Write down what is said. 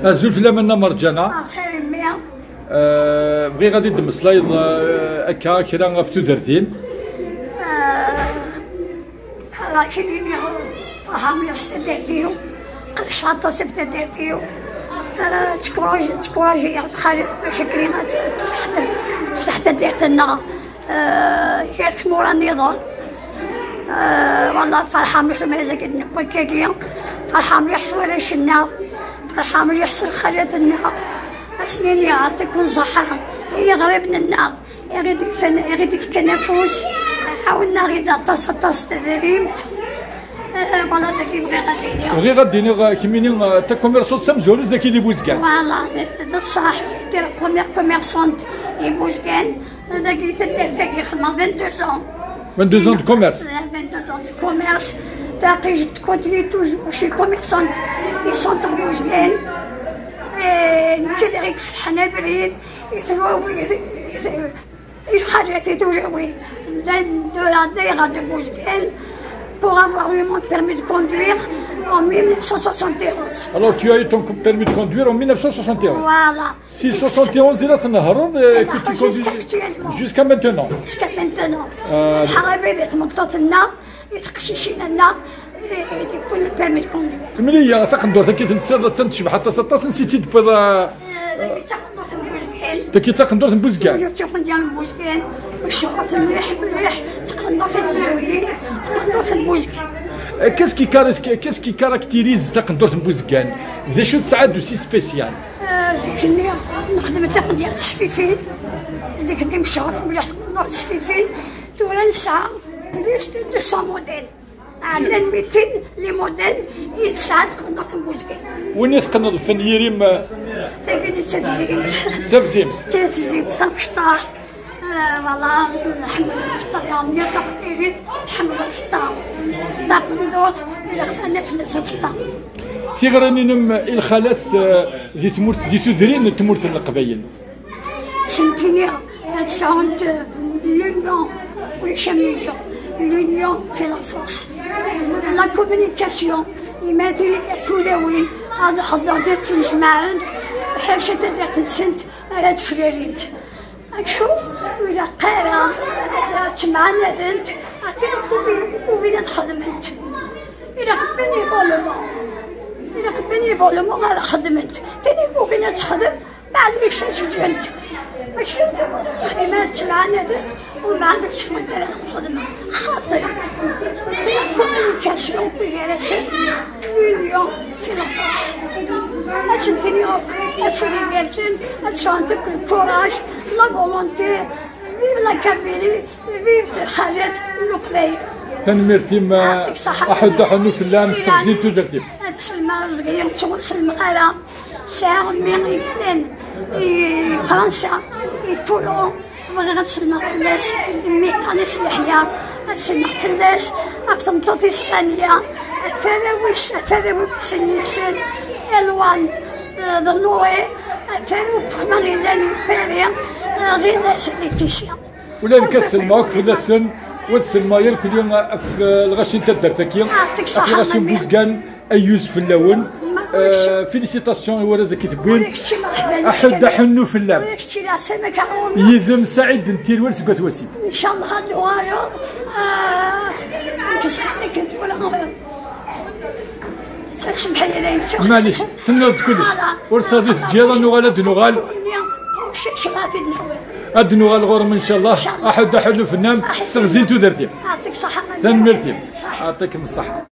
ازول في لمنا مرجانه خير مية. بغي غادي ندم سلايد هكا كرا في تودرتين. لكن طعام يحسن ديرتيو قد شاطة سفت ديرتيو تكواجي خالد بشكل ما تفتح ديرت لنا يرث مورا النضال. والله فرحان مليح ما زاك نبكاكيا فرحان مليح سوالي شنا فرحان مليح سر خالتنا سنين يعطيكم صحة هي غريبنا النار يغيد يفكنا فوس حاولنا غير طاس تدريمت والله داكي بغي غاديني كيميني تا كوميرسون سامزول ذاك اللي بوزكان والله الصح دير كوميرسونت يبوزكان داكي داكي خدمة 22 ans de commerce. 22 ans de commerce. Je continue toujours, je suis commerçante. Ils sont en Bouzguen. كذا فتحنا بريد الحاجات يتوجوين de la DERA de Bouzguen pour avoir eu mon permis de conduire en 1971. Alors tu as eu ton permis de conduire en 1971. Voilà. Si 71 il a fait jusqu'à maintenant. Jusqu'à maintenant. حرابيت مقطعنا يتقششين لنا يكون البيرمي دو كوندوير. كملي يا تقدر كي تنسى تنتشبح حتى 16 نسيتي دابا. داكي تقدر بوزكان. داكي تقدر بوزكان. جو تقدر ديال بوزكان والشغل مليح تقدر في التزوير تقدر في بوزكان. Qu'est-ce qui caractérise تقدر بوزكان؟ ذا شو تساعد سي سبيسيال؟ زكني نخدم تقدر ديال التشفيفين ديك ندير الشغل مليح تقدر التشفيفين تورا نسعى بلوس دو 200 موديل. عندنا 200 لي موديل يتساعد تقدر في بوزكان. وين تقنض الفنيريم؟ تاكيني تفزيمت. تفزيمت تنقشطاح والله نحمل الفطار يعني تقدر تحمل الفطار تقدر إذا قتلنا فلس الفطار. في غرانينم الخلاث ذي تمورت ذي تذرين تمورت القبايل. سنتينيا تسعود l'union ولا شامليون l'union fait la force. La communication يماتري توجاوين هذا حضر درت الجماعات حاشا درت السنت راه تفرارينت. شو إذا قارة تسمعنا ذنت وين خدمت إذا كبني فولمون إذا كبني فولمون غير خدمت تاني وين تخدم ما عندكش تجنت ماشي انت الخدمات تسمعنا ذنت وما عندكش فين دير الخدمة خاطر في الكومونيكاسيون بيرسل لونيون في لافورس أتنتني أفري ميرسن أتسانتك الكوراج لا فولونتي فيف لا كابيلي فيف الحاجات القبايل. تنميرتي ما أحد حنو في اللام استخزين تودرتي. تسلم صغير تسلم غير ساعة ميغيلين فرنسا طولون بغي غتسلم فلاس ميقانيس الحياة غتسلم فلاس أفتمطوط إسبانيا ثراوي سنيسن الوان ضنوي ثراوي مغيلان باريا غير ناس ليتيسيا. ولا نكسلماك في اللسن وتسلما ياك اليوم في الغاشين تدرتكيا في الغاشين بوزكان أيوز في اللون. فيليسيتاسيون ورا كي تبوين أحد حنو في اللام يذم سعيد نتير ولس قوت وسيم إن شاء الله هاد واجد كسبني كنت ولا سمحي لي معليش تنوض كلش ورصاديس جيران نغال دنوغال هاد نغال غورم ان شاء الله احد حلو في النام استغزين تودرتي يعطيك الصحة تنمرتي يعطيكم الصحة.